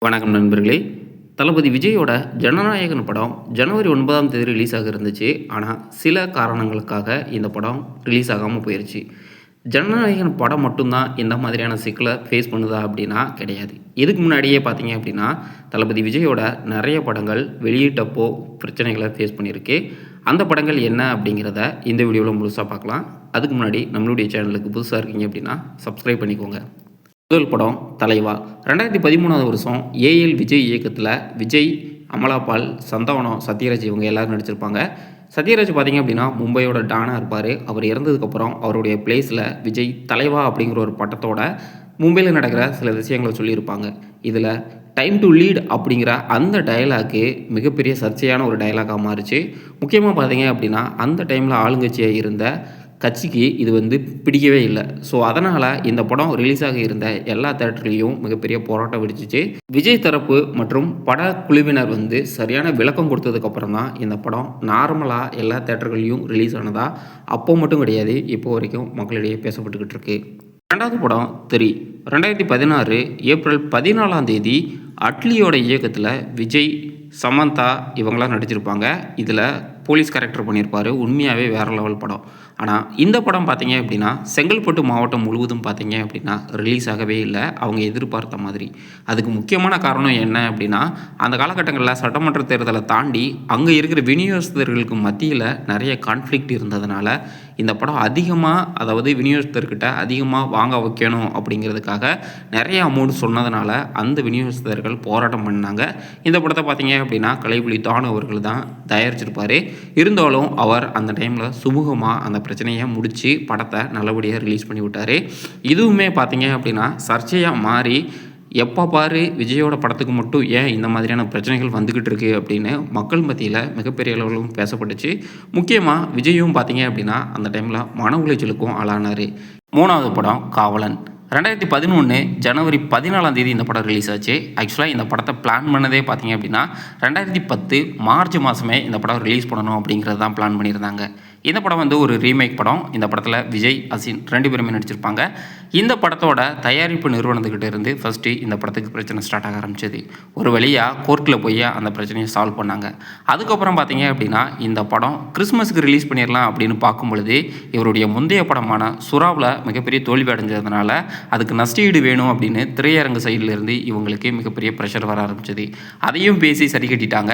வணக்கம் நண்பர்களே. தளபதி விஜயோட ஜனநாயகன் படம் ஜனவரி 9ஆம் தேதி ரிலீஸ் ஆக இருந்துச்சு. ஆனால் சில காரணங்களுக்காக இந்த படம் ரிலீஸ் ஆகாமல் போயிடுச்சு. ஜனநாயகன் படம் மட்டும்தான் இந்த மாதிரியான சிக்கலை ஃபேஸ் பண்ணுதா அப்படின்னா கிடையாது. இதுக்கு முன்னாடியே பார்த்தீங்க அப்படின்னா தளபதி விஜயோட நிறைய படங்கள் வெளியிட்டப்போ பிரச்சனைகளை ஃபேஸ் பண்ணியிருக்கு. அந்த படங்கள் என்ன அப்படிங்கிறத இந்த வீடியோவில் முழுசாக பார்க்கலாம். அதுக்கு முன்னாடி நம்மளுடைய சேனலுக்கு புதுசாக இருக்கீங்க அப்படின்னா சப்ஸ்கிரைப் பண்ணிக்கோங்க. முதல் படம் தலைவா. 2013ஆவது வருஷம் ஏஎல் விஜய் இயக்கத்தில் விஜய், அமலாபால், சந்தானம், சத்யராஜ் இவங்க எல்லோரும் நடிச்சிருப்பாங்க. சத்யராஜ் பார்த்திங்க அப்படின்னா மும்பையோட டானாக இருப்பார். அவர் இறந்ததுக்கப்புறம் அவருடைய பிளேஸில் விஜய் தலைவா அப்படிங்கிற ஒரு பட்டத்தோட மும்பையில் நடக்கிற சில விஷயங்களை சொல்லியிருப்பாங்க. இதில் டைம் டு லீட் அப்படிங்கிற அந்த டயலாக்கு மிகப்பெரிய சர்ச்சையான ஒரு டயலாகாக மாறிச்சு. முக்கியமாக பார்த்தீங்க அப்படின்னா அந்த டைமில் ஆளுங்கட்சியாக இருந்த கட்சிக்கு இது பிடிக்கவே இல்லை. ஸோ அதனால் இந்த படம் ரிலீஸ் ஆக இருந்த எல்லா தேட்டர்லேயும் மிகப்பெரிய போராட்டம் வெடிச்சிச்சு. விஜய் தரப்பு மற்றும் படக்குழுவினர் சரியான விளக்கம் கொடுத்ததுக்கப்புறம் தான் இந்த படம் நார்மலாக எல்லா தேட்டர்களையும் ரிலீஸ் ஆனதா. அப்போ மட்டும் கிடையாது, இப்போ வரைக்கும் மக்களிடையே பேசப்பட்டுக்கிட்டு இருக்கு. ரெண்டாவது படம் தெரி. 2016 ஏப்ரல் 14ஆம் தேதி அட்லியோட இயக்கத்தில் விஜய், சமந்தா இவங்களாம் நடிச்சிருப்பாங்க. இதில் போலீஸ் கேரக்டர் பண்ணியிருப்பார். உண்மையாகவே வேறு லெவல் படம். ஆனால் இந்த படம் பார்த்தீங்க அப்படின்னா செங்கல்பட்டு மாவட்டம் முழுவதும் பார்த்தீங்க அப்படின்னா ரிலீஸ் ஆகவே இல்லை அவங்க எதிர்பார்த்த மாதிரி. அதுக்கு முக்கியமான காரணம் என்ன அப்படின்னா அந்த காலகட்டங்களில் சட்டமன்ற தேர்தலை தாண்டி அங்கே இருக்கிற விநியோகஸ்தர்களுக்கு மத்தியில் நிறைய கான்ஃப்ளிக்ட் இருந்ததுனால இந்த படம் அதிகமாக விநியோகஸ்தர்கிட்ட அதிகமாக வாங்க வைக்கணும் அப்படிங்கிறதுக்காக நிறைய அமௌண்ட் சொன்னதுனால அந்த விநியோகஸ்தர்கள் போராட்டம் பண்ணாங்க. இந்த படத்தை பார்த்தீங்க அப்படின்னா கலைப்புலி தானு அவர்கள் தான் தயாரிச்சிருப்பார். இருந்தாலும் அவர் அந்த டைமில் சுமூகமாக அந்த பிரச்சனையை முடித்து படத்தை நல்லபடியாக ரிலீஸ் பண்ணி விட்டார். இதுவுமே பார்த்தீங்க அப்படின்னா சர்ச்சையாக மாறி எப்போ பாரு விஜயோட படத்துக்கு மட்டும் ஏன் இந்த மாதிரியான பிரச்சனைகள் வந்துக்கிட்டு இருக்கு அப்படின்னு மக்கள் மத்தியில் மிகப்பெரிய அளவிலும் பேசப்பட்டுச்சு. முக்கியமாக விஜயும் பார்த்தீங்க அப்படின்னா அந்த டைமில் மன உளைச்சலுக்கும் ஆளானார். மூணாவது படம் காவலன். 2011 ஜனவரி 14ஆம் தேதி இந்த படம் ரிலீஸ் ஆச்சு. ஆக்சுவலாக இந்த படத்தை பிளான் பண்ணதே பார்த்தீங்க அப்படின்னா 2010 மார்ச் மாதமே இந்த படம் ரிலீஸ் பண்ணணும் அப்படிங்கிறது தான் பிளான் பண்ணியிருந்தாங்க. இந்த படம் ஒரு ரீமேக் படம். இந்த படத்தில் விஜய், அசின் 2 பேருமே நடிச்சிருப்பாங்க. இந்த படத்தோட தயாரிப்பு நிறுவனத்துக்கிட்ட இருந்து ஃபஸ்ட்டு இந்த படத்துக்கு பிரச்சனை ஸ்டார்ட் ஆக ஆரம்பிச்சது. ஒரு வழியாக கோர்ட்டில் போய் அந்த பிரச்சனையை சால்வ் பண்ணாங்க. அதுக்கப்புறம் பார்த்தீங்க அப்படின்னா இந்த படம் கிறிஸ்மஸுக்கு ரிலீஸ் பண்ணிடலாம் அப்படின்னு பார்க்கும் பொழுது இவருடைய முந்தைய படமான சுறாவில் மிகப்பெரிய தோல்வி அடைஞ்சதுனால அதுக்கு நஷ்டஈடு வேணும் அப்படின்னு திரையரங்கு சைட்லேருந்து இவங்களுக்கு மிகப்பெரிய ப்ரெஷர் வர ஆரம்பிச்சது. அதையும் பேசி சரி கட்டிட்டாங்க.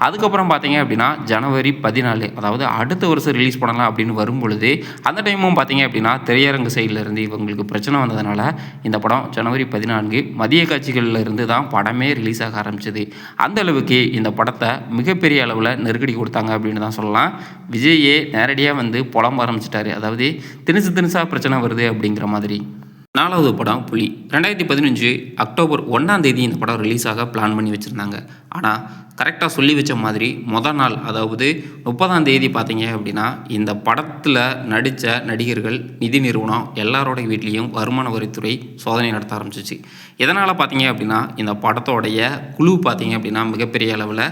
அதுக்கப்புறம் பார்த்தீங்க அப்படின்னா ஜனவரி 14 அதாவது அடுத்த வருஷம் ரிலீஸ் பண்ணலாம் அப்படின்னு வரும்பொழுது அந்த டைமும் பார்த்தீங்க அப்படின்னா திரையரங்கு சைடில் இருந்து இவங்களுக்கு பிரச்சனை வந்ததுனால இந்த படம் ஜனவரி 14 மதிய காட்சிகளில் இருந்து தான் படமே ரிலீஸ் ஆக ஆரம்பிச்சது. அந்த அளவுக்கு இந்த படத்தை மிகப்பெரிய அளவில் நெருக்கடி கொடுத்தாங்க அப்படின்னு தான் சொல்லலாம். விஜயே நேரடியாக புலம்ப ஆரம்பிச்சிட்டாரு. அதாவது திணுசாக பிரச்சனை வருது அப்படிங்கிற மாதிரி. நாலாவது படம் புலி. 2015 அக்டோபர் 1ஆம் தேதி இந்த படம் ரிலீஸ் ஆக பிளான் பண்ணி வச்சுருந்தாங்க. ஆனால் கரெக்டாக சொல்லி வச்ச மாதிரி மொதல் நாள் அதாவது 30ஆம் தேதி பார்த்தீங்க அப்படின்னா இந்த படத்தில் நடித்த நடிகர்கள், நிதி நிறுவனம் எல்லாரோட வீட்லேயும் வருமான வரித்துறை சோதனை நடத்த ஆரம்பிச்சிச்சு. இதனால் பார்த்தீங்க அப்படின்னா இந்த படத்தோடைய குழு பார்த்தீங்க அப்படின்னா மிகப்பெரிய அளவில்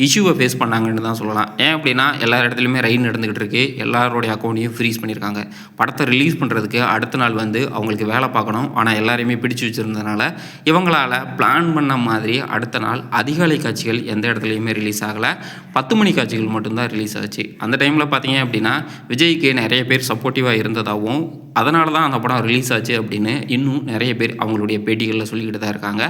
இஷ்யூவை ஃபேஸ் பண்ணாங்கன்னு தான் சொல்லலாம். ஏன் அப்படின்னா எல்லா இடத்துலையுமே ரைடு நடந்துக்கிட்டு இருக்குது. எல்லாரோடைய அக்கௌண்ட்டையும் ஃப்ரீஸ் பண்ணியிருக்காங்க. படத்தை ரிலீஸ் பண்ணுறதுக்கு அடுத்த நாள் அவங்களுக்கு வேலை பார்க்கணும். ஆனால் எல்லாரையுமே பிடிச்சி வச்சுருந்ததுனால இவங்களால் பிளான் பண்ண மாதிரி அடுத்த நாள் அதிகாலை காட்சிகள் எந்த இடத்துலையுமே ரிலீஸ் ஆகலை. 10 மணி காட்சிகள் மட்டும்தான் ரிலீஸ் ஆச்சு. அந்த டைமில் பார்த்தீங்க அப்படின்னா விஜய்க்கு நிறைய பேர் சப்போர்ட்டிவாக இருந்ததாகவும் அதனால தான் அந்த படம் ரிலீஸ் ஆச்சு அப்படின்னு இன்னும் நிறைய பேர் அவங்களுடைய பேட்டிகளில் சொல்லிக்கிட்டு தான் இருக்காங்க.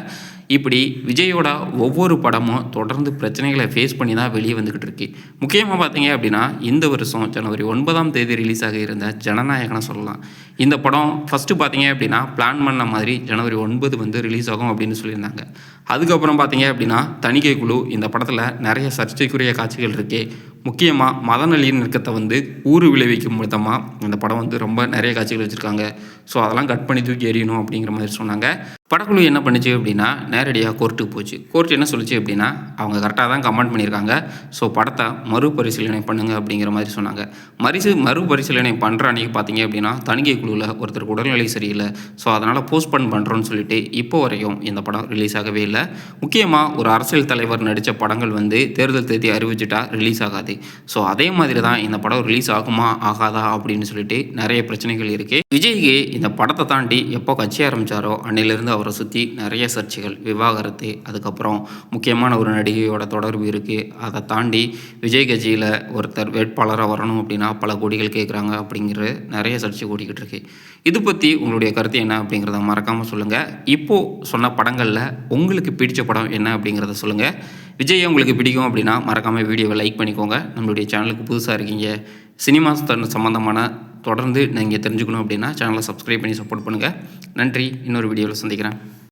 இப்படி விஜயோட ஒவ்வொரு படமும் தொடர்ந்து பிரச்சனைகளை ஃபேஸ் பண்ணி தான் வெளியே வந்துக்கிட்டு இருக்கு. முக்கியமாக பார்த்தீங்க அப்படின்னா இந்த வருஷம் ஜனவரி 9ஆம் தேதி ரிலீஸ் ஆக இருந்த ஜனநாயகனை சொல்லலாம். இந்த படம் ஃபஸ்ட்டு பார்த்தீங்க அப்படின்னா பிளான் பண்ண மாதிரி ஜனவரி 9 ரிலீஸ் ஆகும் அப்படின்னு சொல்லியிருந்தாங்க. அதுக்கப்புறம் பார்த்தீங்க அப்படின்னா தணிக்கை குழு இந்த படத்தில் நிறைய சர்ச்சைக்குரிய காட்சிகள் இருக்குது. முக்கியமாக மத நல்லிணக்கத்தை ஊறு விளைவிக்கும் விதமாக இந்த படம் ரொம்ப நிறைய காட்சிகள் வச்சுருக்காங்க. ஸோ அதெல்லாம் கட் பண்ணி தூக்கி எறியணும் அப்படிங்கிற மாதிரி சொன்னாங்க. படக்குழு என்ன பண்ணிச்சு அப்படின்னா நேரடியாக கோர்ட்டுக்கு போச்சு. கோர்ட் என்ன சொல்லிச்சு அப்படின்னா அவங்க கரெக்டாக தான் கமெண்ட் பண்ணியிருக்காங்க. ஸோ படத்தை மறுபரிசீலனை பண்ணுங்கள் அப்படிங்கிற மாதிரி சொன்னாங்க. மறுபரிசீலனை பண்ணுற அன்றைக்கி பார்த்தீங்க அப்படின்னா தணிக்கை குழுவில் ஒருத்தருக்கு உடல்நிலை சரியில்லை. ஸோ அதனால் போஸ்ட்போன் பண்ணுறோன்னு சொல்லிட்டு இப்போ வரையும் இந்த படம் ரிலீஸ் ஆகவே இல்லை. முக்கியமாக ஒரு அரசியல் தலைவர் நடித்த படங்கள் தேர்தல் தேதி அறிவிச்சிட்டா ரிலீஸ் ஆகாது. ஸோ அதே மாதிரி தான் இந்த படம் ரிலீஸ் ஆகுமா ஆகாதா அப்படின்னு சொல்லிட்டு நிறைய பிரச்சனைகள் இருக்குது. விஜய்க்கு இந்த படத்தை தாண்டி எப்போ கட்சி ஆரம்பித்தாரோ அன்னையிலேருந்து அவரை சுற்றி நிறைய சர்ச்சைகள், விவாகரத்து, அதுக்கப்புறம் முக்கியமான ஒரு நடிகையோட தொடர்பு இருக்குது. அதை தாண்டி விஜய் கட்சியில் ஒருத்தர் வேட்பாளராக வரணும் அப்படின்னா பல கோடிகள் கேட்குறாங்க அப்படிங்கிற நிறைய சர்ச்சை ஓடிக்கிட்டு இருக்கு. இது பற்றி உங்களுடைய கருத்து என்ன அப்படிங்கிறத மறக்காமல் சொல்லுங்கள். இப்போது சொன்ன படங்களில் உங்களுக்கு பிடிச்ச படம் என்ன அப்படிங்கிறத சொல்லுங்கள். விஜய் உங்களுக்கு பிடிக்கும் அப்படின்னா மறக்காமல் வீடியோவை லைக் பண்ணிக்கோங்க. நம்மளுடைய சேனலுக்கு புதுசாக இருக்கீங்க, சினிமா சம்மந்தமான தொடர்ந்து நீங்கள் தெரிஞ்சுக்கணும் அப்படின்னா சேனலை சப்ஸ்கிரைப் பண்ணி சப்போர்ட் பண்ணுங்கள். நன்றி. இன்னொரு வீடியோவில் சந்திக்கிறேன்.